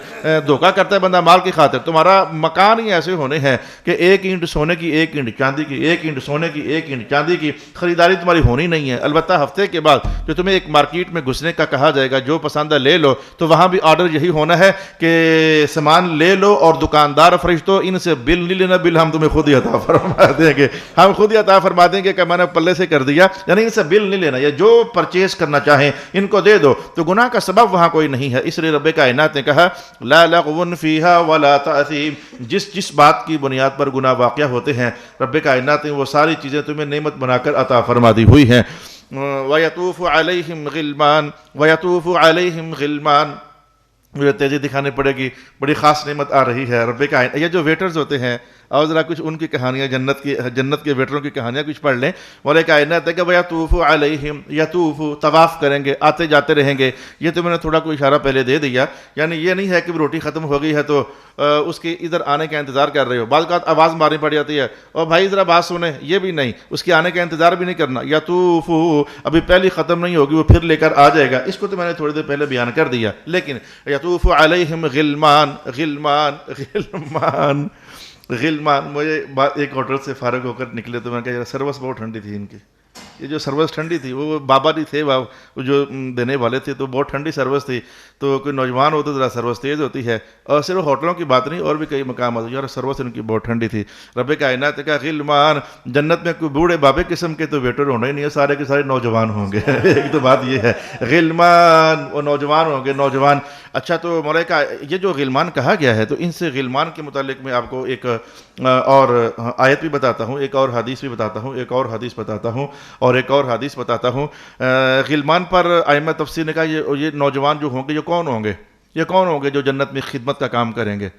Speaker 1: دھوکہ کرتا ہے بندہ مال کی خاطر، تمہارا مکان ہی ایسے ہونے ہیں کہ 1 اینٹ سونے کی 1 اینٹ چاندی کی، 1 اینٹ سونے کی 1 اینٹ چاندی کی، خریداری تمہاری ہونی نہیں ہے۔ البتہ ہفتے کے بعد جو تمہیں ایک مارکیٹ میں گھسنے کا کہا جائے گا، جو پسند ہے لے لو، تو وہاں بھی آرڈر یہی ہونا ہے کہ سامان لے لو اور دکاندار فرشتوں ان سے بل نہیں لینا، بل ہم تمہیں خود ہی عطا فرما دیں گے، ہم خود ہی عطا فرما دیں گے کہ میں نے پلے سے کر دیا، یعنی ان سے بل نہیں لینا، یا جو پرچیز کرنا چاہیں ان کو دے دو۔ تو گناہ کا سبب وہاں کوئی نہیں ہے، اس لیے رب کائنات نے کہا لا لغو فیہا ولا تأثیم، جس بات کی بنیاد پر گناہ واقع ہوتے ہیں رب کائنات نے وہ ساری چیزیں تمہیں نعمت بنا کر عطا فرما دی ہوئی ہیں۔ وَيَطُوفُ عَلَيْهِمْ غِلْمَانٌ وَيَطُوفُ عَلَيْهِمْ غِلْمَانٌ، مجھے تیزی دکھانی پڑے گی، بڑی خاص نعمت آ رہی ہے رب کائنات۔ یہ جو ویٹرز ہوتے ہیں اور ذرا کچھ ان کی کہانیاں جنت کے ویٹروں کی کہانیاں کچھ پڑھ لیں۔ مولا کائنات ہے کہ وَيَطُوفُ عَلَيْهِمْ، یطوف طواف کریں گے، آتے جاتے رہیں گے۔ یہ تو میں نے تھوڑا کوئی اشارہ پہلے دے دیا، یعنی یہ نہیں ہے کہ روٹی ختم ہو گئی ہے تو اس کے ادھر آنے کا انتظار کر رہے ہو، بعض اوقات آواز مارنی پڑ جاتی ہے اور بھائی ذرا بات سنیں، یہ بھی نہیں، اس کے آنے کا انتظار بھی نہیں کرنا۔ یطوف ابھی پہلی ختم نہیں ہوگی، وہ پھر لے کر آ جائے گا، اس کو تو میں نے تھوڑی دیر پہلے بیان کر دیا۔ لیکن یطوف علیہم غلمان، غلمان غلمان غلمان، مجھے ایک ہوٹل سے فارغ ہو کر نکلے تو میں نے کہا سروس بہت ٹھنڈی تھی ان کی، یہ جو سروس ٹھنڈی تھی، وہ بابا جی تھے وہ جو دینے والے تھے، تو بہت ٹھنڈی سروس تھی۔ تو کوئی نوجوان ہو تو ذرا سروس تیز ہوتی ہے، اور صرف ہوٹلوں کی بات نہیں اور بھی کئی مقامات یار سروس ان کی بہت ٹھنڈی تھی۔ رب کائنات کا غلمان، جنت میں کوئی بوڑھے بابے قسم کے تو ویٹر ہونا ہی نہیں ہے، سارے کے سارے نوجوان ہوں گے ایک تو بات یہ ہے، غلمان وہ نوجوان ہوں گے، نوجوان۔ اچھا تو مولا کا یہ جو غلمان کہا گیا ہے، تو ان سے غلمان کے متعلق میں آپ کو ایک اور آیت بھی بتاتا ہوں، ایک اور حدیث بھی بتاتا ہوں، ایک اور حدیث بتاتا ہوں اور ایک اور حدیث بتاتا ہوں۔ غلمان پر ائمہ تفسیر نے کہا یہ نوجوان جو ہوں گے یہ کون ہوں گے؟ یہ کون ہوں گے جو جنت میں خدمت کا کام کریں گے؟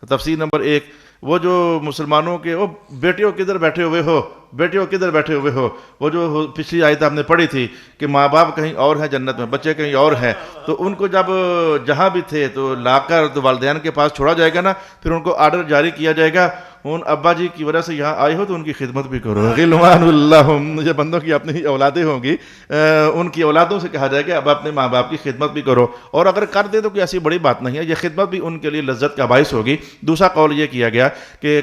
Speaker 1: تفسیر نمبر 1، وہ جو مسلمانوں کے وہ بیٹیوں کدھر بیٹھے ہوئے ہو، بیٹیوں کدھر بیٹھے ہوئے ہو، وہ جو پچھلی آیت آپ نے پڑھی تھی کہ ماں باپ کہیں اور ہیں جنت میں، بچے کہیں اور ہیں، تو ان کو جب جہاں بھی تھے تو لا کر تو والدین کے پاس چھوڑا جائے گا نا، پھر ان کو آرڈر جاری کیا جائے گا ان ابا جی کی وجہ سے یہاں آئے ہو تو ان کی خدمت بھی کرو۔ غلمان اللہم، یہ بندوں کی اپنی ہی اولادیں ہوں گی، ان کی اولادوں سے کہا جائے کہ اب اپنے ماں باپ کی خدمت بھی کرو، اور اگر کر دے تو کوئی ایسی بڑی بات نہیں ہے، یہ خدمت بھی ان کے لیے لذت کا باعث ہوگی۔ دوسرا قول یہ کیا گیا کہ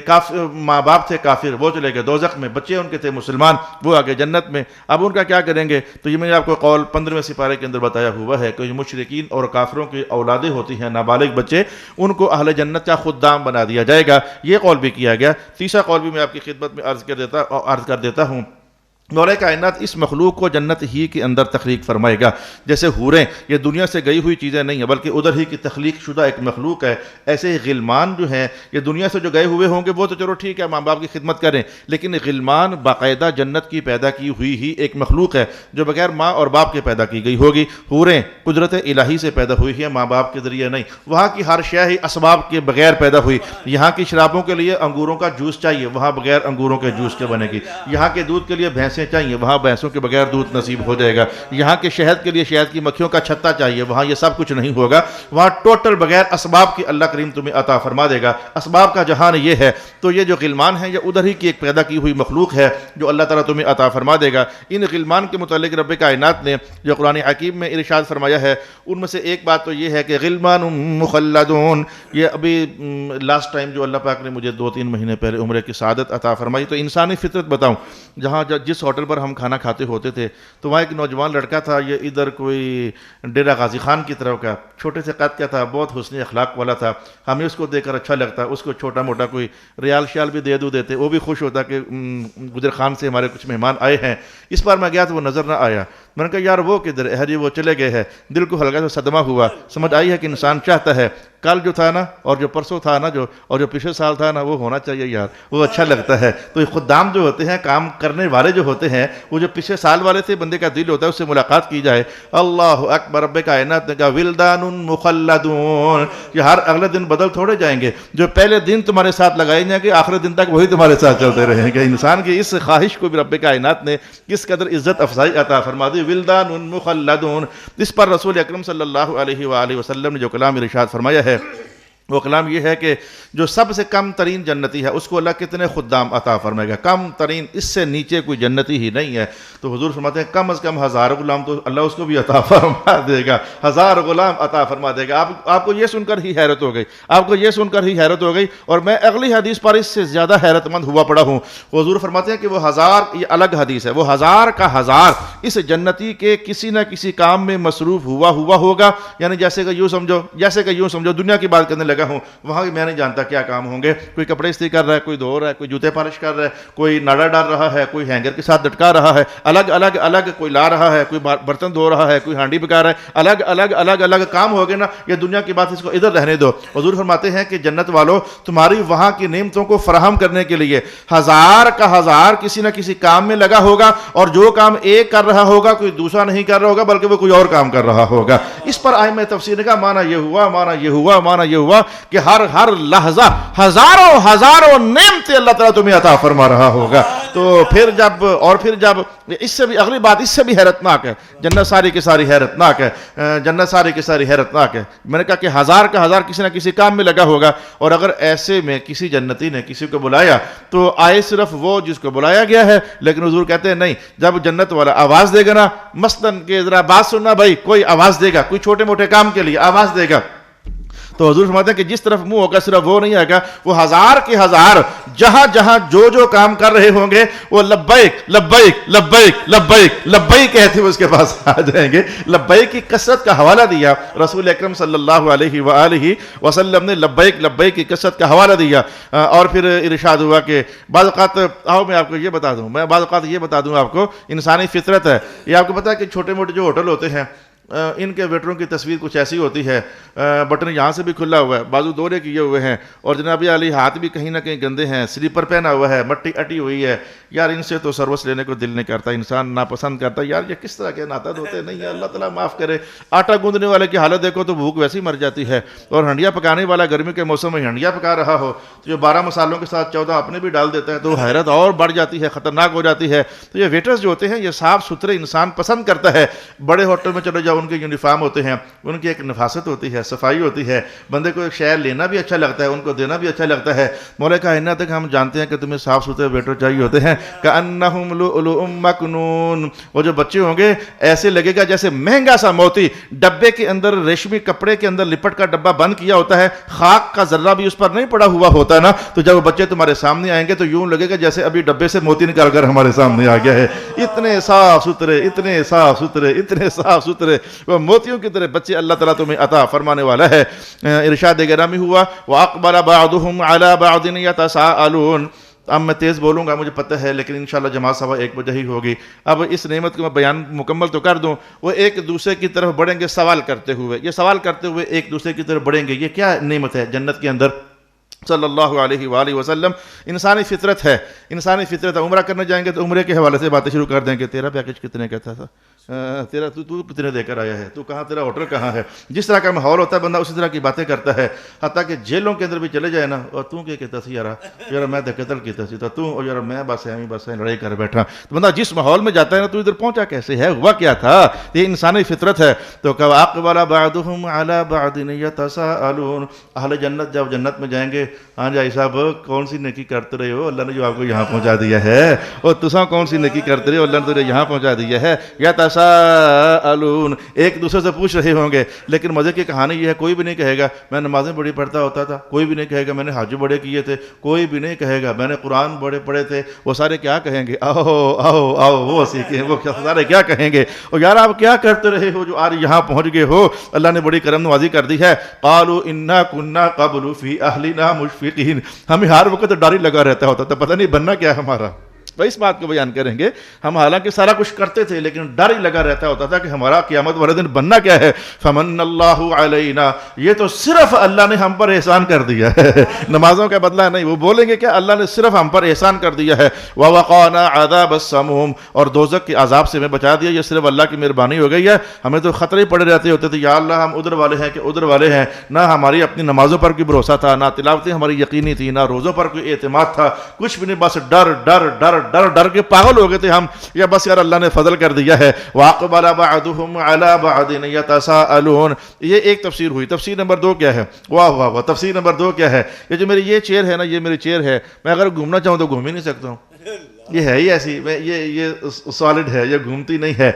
Speaker 1: ماں باپ تھے کافر، وہ چلے گئے دوزخ میں، بچے ان کے تھے مسلمان، وہ آگے جنت میں، اب ان کا کیا کریں گے؟ تو یہ میں نے آپ کو قول 15ویں سپارے کے اندر بتایا ہوا ہے کہ مشرکین اور کافروں کی اولادیں ہوتی ہیں، نابالغ بچے، ان کو اہل جنت کا خدام بنا دیا جائے گا، یہ قول بھی کیا گیا۔ تیسرا قول بھی میں آپ کی خدمت میں عرض کر دیتا ہوں مولا کائنات اس مخلوق کو جنت ہی کے اندر تخلیق فرمائے گا. جیسے حوریں یہ دنیا سے گئی ہوئی چیزیں نہیں ہیں بلکہ ادھر ہی کی تخلیق شدہ ایک مخلوق ہے، ایسے ہی غلمان جو ہیں یہ دنیا سے جو گئے ہوئے ہوں گے وہ تو چلو ٹھیک ہے ماں باپ کی خدمت کریں، لیکن غلمان باقاعدہ جنت کی پیدا کی ہوئی ہی ایک مخلوق ہے جو بغیر ماں اور باپ کے پیدا کی گئی ہوگی. حوریں قدرت الہی سے پیدا ہوئی ہیں، ماں باپ کے ذریعے نہیں. وہاں کی ہر شے ہی اسباب کے بغیر پیدا ہوئی. یہاں کی شرابوں کے لیے انگوروں کا جوس چاہیے، وہاں بغیر انگوروں کے جوس کے بنے گی. یہاں کے دودھ کے لیے بھینسیں چاہیے، وہاں بھینسوں کے بغیر دودھ نصیب ہو جائے گا. یہاں کے شہد کے لیے شہد کی مکھیوں کا چھتا چاہیے، وہاں یہ سب کچھ نہیں ہوگا. وہاں ٹوٹل بغیر اسباب کی اللہ کریم تمہیں عطا فرما دے گا. اسباب کا جہان یہ ہے. تو یہ جو غلمان ہیں یہ ادھر ہی کی ایک پیدا کی ہوئی مخلوق ہے جو اللہ تعالیٰ تمہیں عطا فرما دے گا. ان غلمان کے متعلق رب کائنات نے جو قرآن حکیم میں ارشاد فرمایا ہے ان میں سے ایک بات تو یہ ہے کہ غلمان مخلدون. یہ ابھی لاسٹ ٹائم جو اللہ پاک نے مجھے 2-3 مہینے پہلے عمرے کی سعادت عطا فرمائی تو انسانی فطرت بتاؤں، جہاں جس ہوٹل پر ہم کھانا کھاتے ہوتے تھے تو وہاں ایک نوجوان لڑکا تھا، یہ ادھر کوئی ڈیرہ غازی خان کی طرف کا، چھوٹے سے قد کا تھا، بہت حسن اخلاق والا تھا. ہمیں اس کو دیکھ کر اچھا لگتا، اس کو چھوٹا موٹا کوئی ریال شیال بھی دے دیتے، وہ بھی خوش ہوتا کہ گجر خان سے ہمارے کچھ مہمان آئے ہیں. اس بار میں گیا تو وہ نظر نہ آیا. میں نے کہا یار وہ کدھر ہے جی؟ وہ چلے گئے ہیں. دل کو ہلکا سا صدمہ ہوا، سمجھ آئی ہے کہ انسان چاہتا ہے کل جو تھا نا اور جو پرسوں تھا نا اور جو پچھلے سال تھا نا وہ ہونا چاہیے یار، وہ اچھا لگتا ہے. تو یہ خدام جو ہوتے ہیں، کام کرنے والے جو ہوتے ہیں، وہ جو پچھلے سال والے تھے بندے کا دل ہوتا ہے اس سے ملاقات کی جائے. اللہ اکبر. رب کائنات نے کہا ولدان مخلدون. یہ ہر اگلے دن بدل تھوڑے جائیں گے، جو پہلے دن تمہارے ساتھ لگائے جائیں گے آخری دن تک وہی تمہارے ساتھ چلتے رہیں گے. انسان کی اس خواہش کو بھی رب کائنات نے کس قدر عزت افزائی عطا فرما دی. ولدان مخلدون. اس پر رسول اکرم صلی اللہ علیہ وآلہ وسلم نے جو کلام ارشاد فرمایا ہے وہ کلام یہ ہے کہ جو سب سے کم ترین جنتی ہے اس کو اللہ کتنے خدام عطا فرمائے گا. کم ترین، اس سے نیچے کوئی جنتی ہی نہیں ہے. تو حضور فرماتے ہیں کم از کم 1000 غلام تو اللہ اس کو بھی عطا فرما دے گا. 1000 غلام عطا فرما دے گا. آپ کو یہ سن کر ہی حیرت ہو گئی، آپ کو یہ سن کر ہی حیرت ہو گئی. اور میں اگلی حدیث پر اس سے زیادہ حیرت مند ہوا پڑا ہوں. حضور فرماتے ہیں کہ وہ 1000، یہ الگ حدیث ہے، وہ 1000 کا 1000 اس جنتی کے کسی نہ کسی کام میں مصروف ہوا ہوگا. یعنی جیسے کہ یوں سمجھو دنیا کی بات کرنے لگا ہوں، وہاں میں نہیں جانتا کیا کام ہوں گے. کوئی کپڑے استری کر رہا ہے، کوئی دھو رہا ہے، کوئی جوتے پالش کر رہا ہے، کوئی ناڑا ڈال رہا ہے، کوئی ہینگر کے ساتھ لٹکا رہا ہے، الگ کوئی لا رہا ہے، کوئی برتن دھو رہا ہے، کوئی ہانڈی پکا رہا ہے. الگ کام ہو گئے نا. یہ دنیا کی بات اس کو ادھر رہنے دو. حضور فرماتے ہیں کہ جنت والوں تمہاری وہاں کی نعمتوں کو فراہم کرنے کے لیے 1000 کا 1000 کسی نہ کسی کام میں لگا ہوگا. اور جو کام ایک کر رہا ہوگا کوئی دوسرا نہیں کر رہا ہوگا بلکہ وہ کوئی اور کام کر رہا ہوگا. اس پر ائمہ تفسیر نے کہا معنی یہ ہوا کہ ہر لحظہ ہزاروں نعمتیں اللہ تعالیٰ تمہیں عطا فرما رہا ہوگا. تو پھر جب اس سے بھی اگلی بات اس سے بھی حیرتناک ہے. جنت ساری کی ساری حیرتناک ہے. میں نے کہا کہ 1000 کا 1000 کسی نہ کسی کام میں لگا ہوگا. اور اگر ایسے میں کسی جنتی نے کسی کو بلایا تو آئے صرف وہ جس کو بلایا گیا ہے. لیکن حضور کہتے ہیں نہیں، جب جنت والا آواز دے گا نا، مثلاً کہ ذرا بات سننا بھائی، کوئی آواز دے گا، کوئی چھوٹے موٹے کام کے لیے آواز دے گا، تو حضور فرماتے ہیں کہ جس طرف منہ ہوگا صرف وہ نہیں آئے گا، وہ 1000 کے 1000 جہاں جو کام کر رہے ہوں گے وہ لبیک کہتے ہوئے اس کے پاس آ جائیں گے. لبیک کی کثرت کا حوالہ دیا رسول اکرم صلی اللہ علیہ وآلہ وسلم نے. لبیک کی کثرت کا حوالہ دیا. اور پھر ارشاد ہوا کہ بعض اوقات میں آپ کو یہ بتا دوں آپ کو انسانی فطرت ہے. یہ آپ کو پتا ہے کہ چھوٹے موٹے جو ہوٹل ہوتے ہیں ان کے ویٹروں کی تصویر کچھ ایسی ہوتی ہے، بٹن یہاں سے بھی کھلا ہوا ہے، بازو دورے کیے ہوئے ہیں، اور جناب علی ہاتھ بھی کہیں نہ کہیں گندے ہیں، سلیپر پہنا ہوا ہے، مٹی اٹی ہوئی ہے. یار ان سے تو سروس لینے کو دل نہیں کرتا، انسان ناپسند کرتا. یار یہ کس طرح کے ناتا دھوتے نہیں ہے، اللہ تعالیٰ معاف کرے. آٹا گوندنے والے کی حالت دیکھو تو بھوک ویسے ہی مر جاتی ہے. اور ہنڈیا پکانے والا گرمی کے موسم میں ہنڈیا پکا رہا ہو تو جو 12 مسالوں کے ساتھ 14 اپنے بھی ڈال دیتا ہے تو حیرت اور بڑھ جاتی ہے، خطرناک ہو جاتی ہے. تو یہ ویٹرز جو ہوتے ہیں یہ صاف ستھرے انسان پسند کرتا ہے. بڑے ہوٹل میں چلے جاؤ، ان کے یونیفارم ہوتے ہیں، ان کی ایک نفاست ہوتی ہے، صفائی ہوتی ہے. بندے کو ایک شے لینا بھی اچھا لگتا ہے، ان کو دینا بھی اچھا لگتا ہے. مولا کائنات تک ہم جانتے ہیں کہ تمہیں صاف ستھرے ویٹر چاہیے ہوتے ہیں. کأنہم لؤلؤ مکنون. وہ جو بچے ہوں گے ایسے لگے گا جیسے مہنگا سا موتی ڈبے کے اندر، ریشمی کپڑے کے اندر لپٹ کر ڈبہ بند کیا ہوتا ہے، خاک کا ذرہ بھی اس پر نہیں پڑا ہوا ہوتا نا. تو جب وہ بچے تمہارے سامنے آئیں گے تو یوں لگے گا جیسے ابھی ڈبے سے موتی نکال کر ہمارے سامنے آ گیا ہے. اتنے صاف ستھرے وہ موتیوں کی طرح بچے اللہ تعالیٰ تمہیں عطا فرمانے والا ہے. ارشاد گرامی ہوا وَأَقْبَلَ بَعْضُهُمْ عَلَى بَعْضٍ يَتَسَاءَلُونَ. اب میں تیز بولوں گا مجھے پتہ ہے، لیکن انشاءاللہ جماعت 1:15 بجے ہی ہوگی۔ اب اس نعمت کو میں بیان مکمل تو کر دوں، وہ ایک دوسرے کی طرف بڑھیں گے سوال کرتے ہوئے، یہ سوال کرتے ہوئے ایک دوسرے کی طرف بڑھیں گے۔ یہ کیا نعمت ہے جنت کے اندر؟ صلی اللہ علیہ وآلہ وسلم، انسانی فطرت ہے، انسانی فطرت ہے۔ عمرہ کرنے جائیں گے تو عمرے کے حوالے سے باتیں شروع کر دیں گے، تیرا پیکج کتنے کا تھا، تیرا تو کتنے دے کر آیا ہے، تو کہاں، تیرا ہوٹل کہاں ہے۔ جس طرح کا ماحول ہوتا ہے بندہ اسی طرح کی باتیں کرتا ہے، حتیٰ کہ جیلوں کے اندر بھی چلے جائے نا، اور تو کیا کہتا سی یار میں تو قتل کیتا سی، تو اور یار میں بس لڑائی کر بیٹھا۔ تو بندہ جس ماحول میں جاتا ہے نا، تو ادھر پہنچا کیسے ہے، ہوا کیا تھا، یہ انسانی فطرت ہے۔ تو کہ اقبل بعضهم على بعض يتساءلون، اہل جنت جب جنت میں جائیں گے، ہاں جی صاحب کون سی نیکی کرتے رہے ہو، اللہ نے جو آپ کو یہاں پہنچا دیا ہے، اور تساں کون سی نیکی کرتے رہے ہو، اللہ نے تجھے یہاں پہنچا دیا ہے۔ یتساءلون، ایک دوسرے سے پوچھ رہے ہوں گے۔ لیکن مزے کی کہانی یہ ہے، کوئی بھی نہیں کہے گا میں نمازیں بڑی پڑھتا ہوتا تھا، کوئی بھی نہیں کہے گا میں نے حج بڑے کیے تھے، کوئی بھی نہیں کہے گا میں نے قرآن بڑے پڑھے تھے۔ وہ سارے کیا کہیں گے، آؤ آؤ آؤ، وہ سیکھیں، وہ سارے کیا کہیں گے، اور یار آپ کیا کرتے رہے ہو جو آج یہاں پہنچ گئے ہو، اللہ نے بڑی کرم نوازی کر دی ہے۔ قالوا انا كنا قبل في اهلنا مشفقين، ہمیں ہر وقت ڈر ہی لگا رہتا ہوتا تھا، پتہ نہیں بننا کیا ہے ہمارا۔ تو اس بات کو بیان کریں گے، ہم حالانکہ سارا کچھ کرتے تھے لیکن ڈر ہی لگا رہتا ہوتا تھا کہ ہمارا قیامت والے دن بننا کیا ہے۔ فمن اللہ علینا، یہ تو صرف اللہ نے ہم پر احسان کر دیا ہے، نمازوں کا بدلہ نہیں، وہ بولیں گے کہ اللہ نے صرف ہم پر احسان کر دیا ہے۔ ووقانا عذاب السموم، اور دوزخ کے عذاب سے ہمیں بچا دیا، یہ صرف اللہ کی مہربانی ہو گئی ہے۔ ہمیں تو خطرے پڑے رہتے ہوتے تھے، یا اللہ ہم ادھر والے ہیں کہ ادھر والے ہیں، نہ ہماری اپنی نمازوں پر کوئی بھروسہ تھا، نہ تلاوتیں ہماری یقینی تھی، نہ روزوں پر کوئی اعتماد تھا، کچھ بھی نہیں، بس ڈر ڈر ڈر ڈر ڈر کے پاگل ہو گئے تھے ہم، یا بس یار اللہ نے فضل کر دیا ہے۔ وَأَقْبَلَ بَعْضُهُمْ عَلَى بَعْضٍ يَتَسَاءَلُونَ، یہ ایک تفسیر ہوئی۔ تفسیر نمبر 2 کیا ہے؟ واہ واہ واہ، تفسیر نمبر 2 کیا ہے؟ یہ جو میری یہ چیئر ہے نا، یہ میری چیئر ہے، میں اگر گھومنا چاہوں تو گھوم ہی نہیں سکتا ہوں، یہ ہے ہی ایسی، یہ سالڈ ہے، یہ گھومتی نہیں ہے۔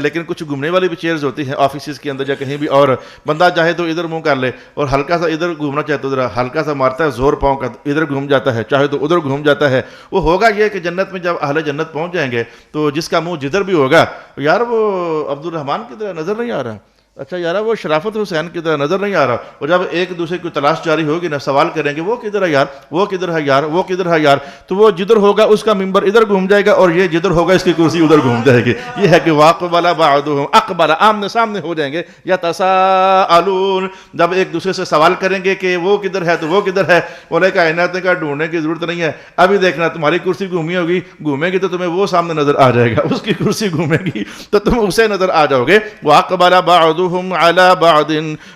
Speaker 1: لیکن کچھ گھومنے والی بھی چیئرز ہوتی ہیں آفیسز کے اندر یا کہیں بھی، اور بندہ چاہے تو ادھر منہ کر لے، اور ہلکا سا ادھر گھومنا چاہے تو ادھر ہلکا سا مارتا ہے زور پاؤں کا، ادھر گھوم جاتا ہے، چاہے تو ادھر گھوم جاتا ہے۔ وہ ہوگا یہ کہ جنت میں جب اہل جنت پہنچ جائیں گے تو جس کا منہ جدھر بھی ہوگا، یار وہ عبد الرحمن کی طرح نظر نہیں آ رہا، اچھا یار وہ شرافت حسین کی طرح نظر نہیں آ رہا۔ اور جب ایک دوسرے کی تلاش جاری ہوگی نا، سوال کریں گے وہ کدھر ہے یار، وہ کدھر ہے یار، وہ کدھر ہے یار، تو وہ جدھر ہوگا اس کا ممبر ادھر گھوم جائے گا، اور یہ جدھر ہوگا اس کی کرسی ادھر گھوم جائے گی۔ یہ ہے کہ واقبل بعضهم، اقبل آمنے سامنے ہو جائیں گے، یتساءلون، جب ایک دوسرے سے سوال کریں گے کہ وہ کدھر ہے تو وہ کدھر ہے، بولے کائنات نے کہا ڈھونڈنے کی ضرورت نہیں ہے، ابھی دیکھنا تمہاری کرسی گھومی ہوگی، گھومے گی تو تمہیں وہ سامنے نظر آ جائے گا، اس کی کرسی گھومے گی تو تم اسے نظر آ جاؤ گے۔ واقبل بعضهم على بعض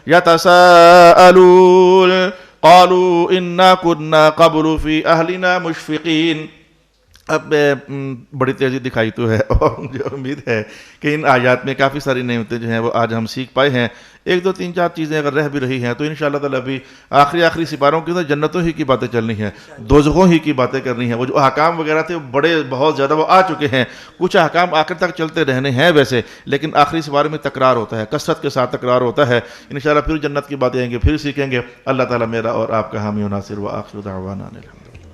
Speaker 1: يتساءلون قالوا انا كنا قبل في اهلنا مشفقين۔ اب بڑی تیزی دکھائی تو ہے، اور مجھے امید ہے کہ ان آیات میں کافی ساری نعمتیں جو ہیں وہ آج ہم سیکھ پائے ہیں۔ 1 2 3 4 چیزیں اگر رہ بھی رہی ہیں تو انشاءاللہ تعالیٰ ابھی آخری سپاروں کے اندر جنتوں ہی کی باتیں چلنی ہیں، دوزخوں ہی کی باتیں کرنی ہیں۔ وہ جو احکام وغیرہ تھے بڑے بہت زیادہ وہ آ چکے ہیں، کچھ احکام آخر تک چلتے رہنے ہیں ویسے، لیکن آخری سپارے میں تکرار ہوتا ہے، کثرت کے ساتھ تکرار ہوتا ہے۔ انشاءاللہ پھر جنت کی باتیں آئیں گے، پھر سیکھیں گے۔ اللہ تعالیٰ میرا اور آپ کا حامی و ناصر، وآخر دعوانا الحمد۔